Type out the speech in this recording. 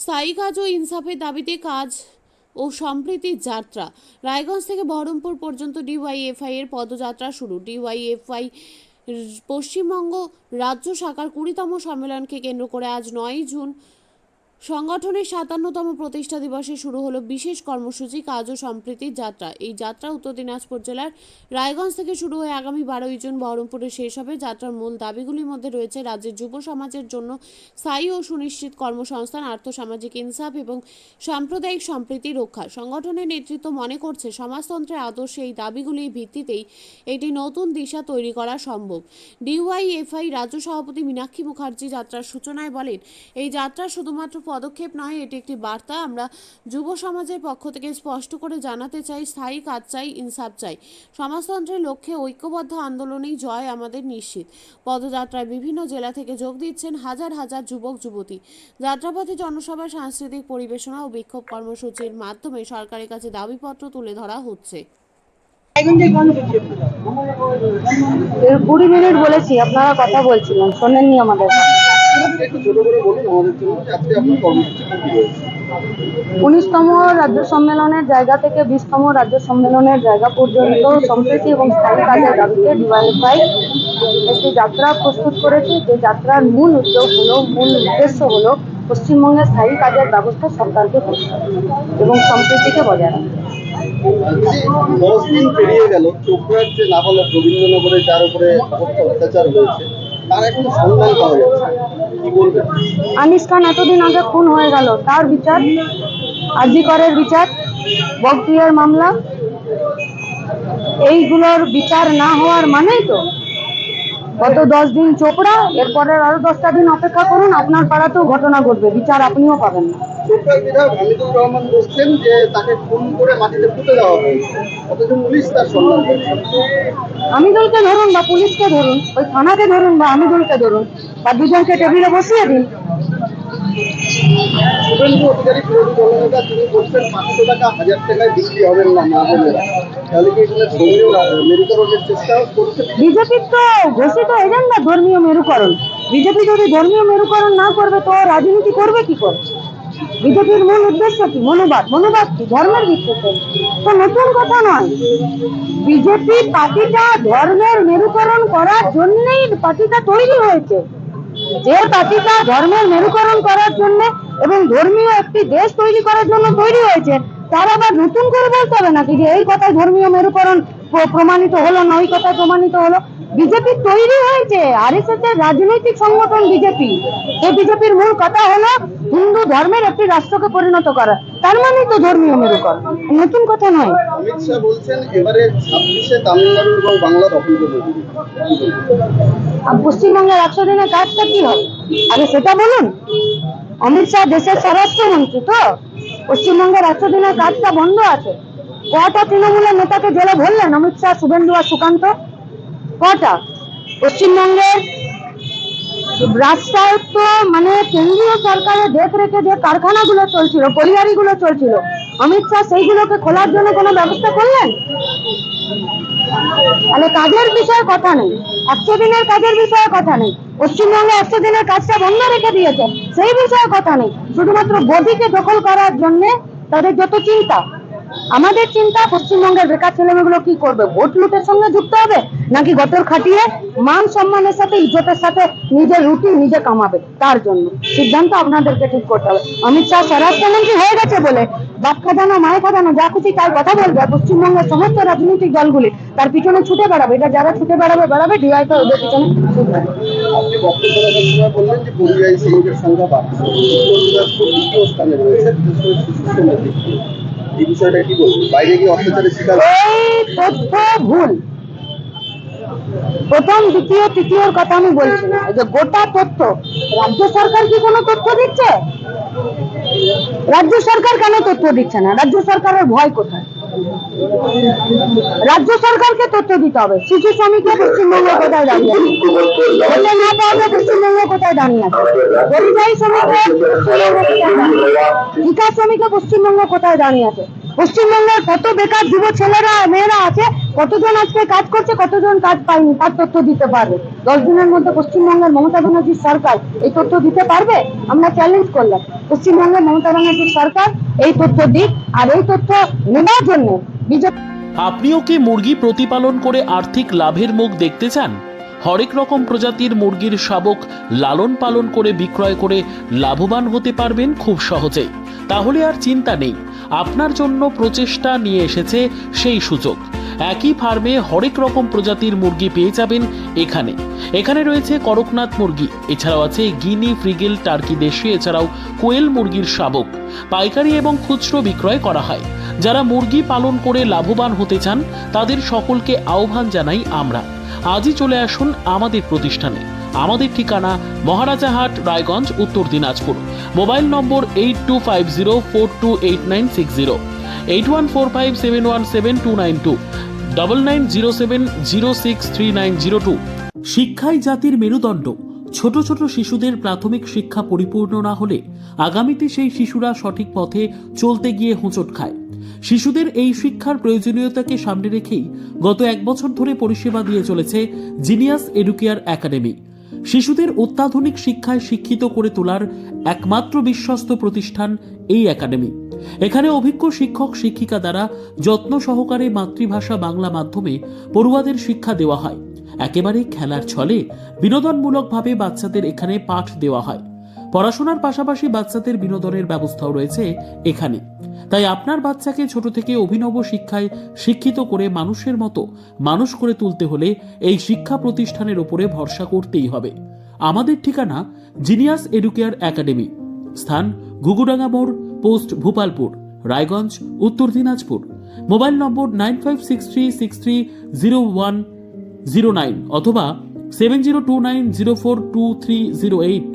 স্থায়ী কাজ ও ইনসাফের দাবিতে কাজ ও সম্প্রীতির যাত্রা। রায়গঞ্জ থেকে বহরমপুর পর্যন্ত ডিওয়াইএফআই এর পদযাত্রা শুরু। ডিওয়াইএফআই পশ্চিমবঙ্গ রাজ্য শাখার 20তম সম্মেলনকে কেন্দ্র করে আজ 9 জুন সংগঠনের 57তম প্রতিষ্ঠা দিবসে শুরু হলো বিশেষ কর্মসূচি কাজ ও সম্প্রীতির যাত্রা। এই যাত্রা উত্তর দিনাজপুর জেলার রায়গঞ্জ থেকে শুরু হয়ে আগামী 12 জুন বহরমপুরে শেষ হবে। যাত্রার মূল দাবিগুলির মধ্যে রয়েছে রাজ্যের যুব সমাজের জন্য স্থায়ী ও সুনিশ্চিত কর্মসংস্থান, আর্থসামাজিক ইনসাফ এবং সাম্প্রদায়িক সম্প্রীতি রক্ষা। সংগঠনের নেতৃত্ব মনে করছে সমাজতন্ত্রের আদর্শে এই দাবিগুলির ভিত্তিতেই একটি নতুন দিশা তৈরি করা সম্ভব। ডিওয়াইএফআই রাজ্য সভাপতি মীনাক্ষী মুখার্জি যাত্রার সূচনায় বলেন, এই যাত্রা শুধুমাত্র পদক্ষেপ নয়, এটি একটি বার্তা। আমরা যুব সমাজের পক্ষ থেকে স্পষ্ট করে জানাতে চাই, স্থায়ী কাজ চাই, ইনসাফ চাই। সমাজতন্ত্রের লক্ষ্যে ঐক্যবদ্ধ আন্দোলনেই জয় আমাদের নিশ্চিত। পদযাত্রায় বিভিন্ন জেলা থেকে যোগ দিচ্ছেন হাজার হাজার যুবক যুবতী। যাত্রাপথে জনসভা, সাংস্কৃতিক পরিবেশনা ও বিক্ষোভ কর্মসূচির মাধ্যমে সরকারের কাছে দাবিপত্র তুলে ধরা হচ্ছে। 20 মিনিট বলেছি, আপনারা কথা বলছিলেন, শোনেননি আমাদের। 19তম রাজ্য সম্মেলনের জায়গা থেকে 20তম রাজ্য সম্মেলনের জায়গা পর্যন্ত সম্প্রীতি এবং স্থায়ী কাজের দাবিতে ডিওয়াইএফআই একটি যাত্রা প্রস্তুত করেছে। যে যাত্রার মূল উদ্দেশ্য হলো পশ্চিমবঙ্গের স্থায়ী কাজের ব্যবস্থা সরকারকে করতে এবং সম্প্রীতিকে বজায় রাখতে। 10 দিন পেরিয়ে গেল, চোপড়ার যে নাবালক রবীন্দ্রনগরে যার উপরে অত্যাচার হয়েছে তার এখন সন্ধান পাওয়া যাচ্ছে, কি বলবেন? আনিস খান এতদিন আগে খুন হয়ে গেল, তার বিচার, আরজি করের বিচার, বগদিয়ার মামলা, এইগুলোর বিচার না হওয়ার মানেই তো গত 10 দিন চোপড়া, এরপরে আরো 10টা দিন অপেক্ষা করুন, আপনার পাড়াতেও ঘটনা ঘটবে, বিচার আপনিও পাবেন না। চোপড়ার বিধায়ক হামিদুর রহমান বলছেন যে তাকে খুন করে মাটিতে পুঁতে দেওয়া হয়েছে, অথচ পুলিশ তার সন্ধান করছে। হামিদুলকে ধরুন বা পুলিশকে ধরুন, ওই থানাকে ধরুন বা হামিদুলকে ধরুন, বা দুজনকে টেবিলে বসিয়ে দিন। শুভেন্দু অধিকারী বিরোধী দলনেতা, তিনি বলছেন 500 টাকা 1000 টাকায় বিক্রি হবেন না মা বোনেরা। তাহলে কি এখানে ধর্মীয় মেরুকরণের চেষ্টা করছে? বিজেপির তো ঘোষিত এজেন্ডা ধর্মীয় মেরুকরণ। বিজেপি যদি ধর্মীয় মেরুকরণ না করবে তো রাজনীতি করবে কি করে? বিজেপির মূল উদ্দেশ্য কি? মনোবাদ কি? ধর্মের ভিত্তিতে তো নতুন কথা নয়। বিজেপি পার্টিটা ধর্মের মেরুকরণ করার জন্যই পার্টিটা তৈরি হয়েছে। যে পার্টিটা ধর্মের মেরুকরণ করার জন্য এবং ধর্মীয় একটি দেশ তৈরি করার জন্য তৈরি হয়েছে, তার আবার নতুন করে বলতে হবে নাকি যে এই কথায় ধর্মীয় মেরুকরণ প্রমাণিত হলো না, ওই কথায় প্রমাণিত হলো? বিজেপি তৈরি হয়েছে, আরএসএস এর রাজনৈতিক সংগঠন বিজেপি। এই বিজেপির মূল কথা হলো হিন্দু ধর্মের একটি রাষ্ট্রকে পরিণত করা, তার মানেই তো ধর্মীয় মেরুকরণ, নতুন কথা নয়। অমিত শাহ বলছেন এবারে 26-এ তামিলনাড়ু এবং বাংলা দখল করবে। পশ্চিমবঙ্গের 100 দিনের কাজটা কি হবে আগে সেটা বলুন। অমিত শাহ দেশের স্বরাষ্ট্রমন্ত্রী, তো পশ্চিমবঙ্গের 100 দিনের কাজটা বন্ধ আছে। কটা তৃণমূলের নেতাকে জেলে ভরলেন অমিত শাহ, শুভেন্দু আর সুকান্ত? কটা? পশ্চিমবঙ্গের রাষ্ট্রায়ত্ত মানে কেন্দ্রীয় সরকারের দেখরেখে যে কারখানাগুলো চলছিল, পরিবারগুলো চলছিল, অমিত শাহ সেইগুলোকে খোলার জন্য কোনো ব্যবস্থা করলেন? তাহলে কাজের বিষয়ে কথা নেই, 100 দিনের কাজের বিষয়ে কথা নেই, পশ্চিমবঙ্গে 100 দিনের কাজটা বন্ধ রেখে দিয়েছে সেই বিষয়ে কথা নেই। শুধুমাত্র গদিকে দখল করার জন্য তাদের যত চিন্তা। আমাদের চিন্তা পশ্চিমবঙ্গের বেকার ছেলেমেয়েগুলো কি করবে? ভোট লুটের সঙ্গে যুক্ত হবে নাকি গতর খাটিয়ে মান সম্মানের সাথে ইজ্জতের সাথে নিজের রুটি নিজে কামাবে? তার জন্য সিদ্ধান্ত আপনাদেরকে ঠিক করতে হবে। অমিত শাহ স্বরাষ্ট্রমন্ত্রী হয়ে গেছে বলে বাপ খাদানো মায় খাদানো যা খুশি তাই কথা বলবে, পশ্চিমবঙ্গের সমস্ত রাজনৈতিক দলগুলি তার পিছনে ছুটে বেড়াবে। এটা যারা ছুটে বেড়াবে ডিআইটা ওদের পিছনে ছুটবে। আপনি বক্তব্য রাখার সময় বললেন যে পরিযায়ী শ্রমিকের সংখ্যা বাড়ছে, উত্তর দিনাজপুর দ্বিতীয় স্থানে রয়েছে, বিশেষ করে শিশু শ্রমের দিক থেকে। এই বিষয়টা কি বলবেন? বাইরে গিয়ে অত্যাচারের শিকার? এই তথ্য ভুল। প্রথম, দ্বিতীয়, তৃতীয়র কথা আমি বলছি না, এই যে গোটা তথ্য। রাজ্য সরকার কি কোনো তথ্য দিচ্ছে? রাজ্য সরকার কেন তথ্য দিচ্ছে না? রাজ্য সরকারের ভয় কোথায়? রাজ্য সরকারকে তথ্য দিতে হবে। শিশু শ্রমিকরা পশ্চিমবঙ্গ কোথায় দাঁড়িয়ে আছে? বললে না পাওয়া পশ্চিমবঙ্গ কোথায় দাঁড়িয়ে আছে? পরিযায়ী শ্রমিকরা ঠিকা শ্রমিকরা পশ্চিমবঙ্গ কোথায় দাঁড়িয়ে আছে? পশ্চিমবঙ্গের কত বেকার যুব ছেলেরা মেয়েরা আছে, কতজন আজকে কাজ করছে, কতজন কাজ পায়নি, তার তথ্য দিতে পারবে। 10 দিনের মধ্যে পশ্চিমবঙ্গের মমতা ব্যানার্জির সরকার এই তথ্য দিতে পারবে? আমরা চ্যালেঞ্জ করলাম পশ্চিমবঙ্গের মমতা ব্যানার্জির সরকার এই তথ্য দিক, আর এই তথ্য নেওয়ার জন্য বিজেপি। আপনিও কি মুরগি প্রতিপালন করে আর্থিক লাভের মুখ দেখতে চান? হরেক রকম প্রজাতির মুরগির শাবক লালন পালন করে বিক্রয় করে লাভবান হতে পারবেন খুব সহজেই। তাহলে আর চিন্তা নেই, আপনার জন্য প্রচেষ্টা নিয়ে এসেছে সেই সুযোগ। একই ফার্মে হরেক রকম প্রজাতির মুরগি পেয়ে যাবেন এখানে রয়েছে করকনাথ মুরগি, এছাড়াও আছে গিনি, ফ্রিগেল, টার্কি দেশি, এছাড়াও কোয়েল মুরগির শাবক। পাইকারি এবং খুচরো বিক্রয় করা হয়। যারা মুরগি পালন করে লাভবান হতে চান তাদের সকলকে আহ্বান জানাই আমরা। আজই চলে আসুন আমাদের প্রতিষ্ঠানে। আমাদের ঠিকানা মহারাজাহাট, রায়গঞ্জ, উত্তর দিনাজপুর। মোবাইল নম্বর 8250428960, 8145717292, 9907063902। শিক্ষাই জাতির মেরুদণ্ড। ছোট ছোট শিশুদের প্রাথমিক শিক্ষা পরিপূর্ণ না হলে আগামীতে সেই শিশুরা সঠিক পথে চলতে গিয়ে হোঁচট খায়। শিশুদের এই শিক্ষার প্রয়োজনীয়তাকে সামনে রেখেই গত 1 বছর ধরে পরিষেবা দিয়ে চলেছে জিনিয়াস এডুকেয়ার একাডেমি। শিশুদের অত্যাধুনিক শিক্ষায় শিক্ষিত করে তোলার একমাত্র বিশ্বস্ত প্রতিষ্ঠান এই একাডেমি। এখানে অভিজ্ঞ শিক্ষক শিক্ষিকা দ্বারা যত্ন সহকারে মাতৃভাষা বাংলা মাধ্যমে পড়ুয়াদের শিক্ষা দেওয়া হয়। একেবারে খেলার ছলে বিনোদনমূলকভাবে বাচ্চাদের এখানে পাঠ দেওয়া হয়। পড়াশোনার পাশাপাশি বাচ্চাদের বিনোদনের ব্যবস্থাও রয়েছে এখানে। তাই আপনার বাচ্চাকে ছোট থেকে অভিনব শিক্ষায় শিক্ষিত করে মানুষের মতো মানুষ করে তুলতে হলে এই শিক্ষা প্রতিষ্ঠানের উপরে ভরসা করতেই হবে। আমাদের ঠিকানা জিনিয়াস এডুকেয়ার একাডেমি, স্থান ঘুঘুডাঙ্গা মোড়, পোস্ট ভূপালপুর, রায়গঞ্জ, উত্তর দিনাজপুর। মোবাইল নম্বর 9563630109 অথবা 7029042308।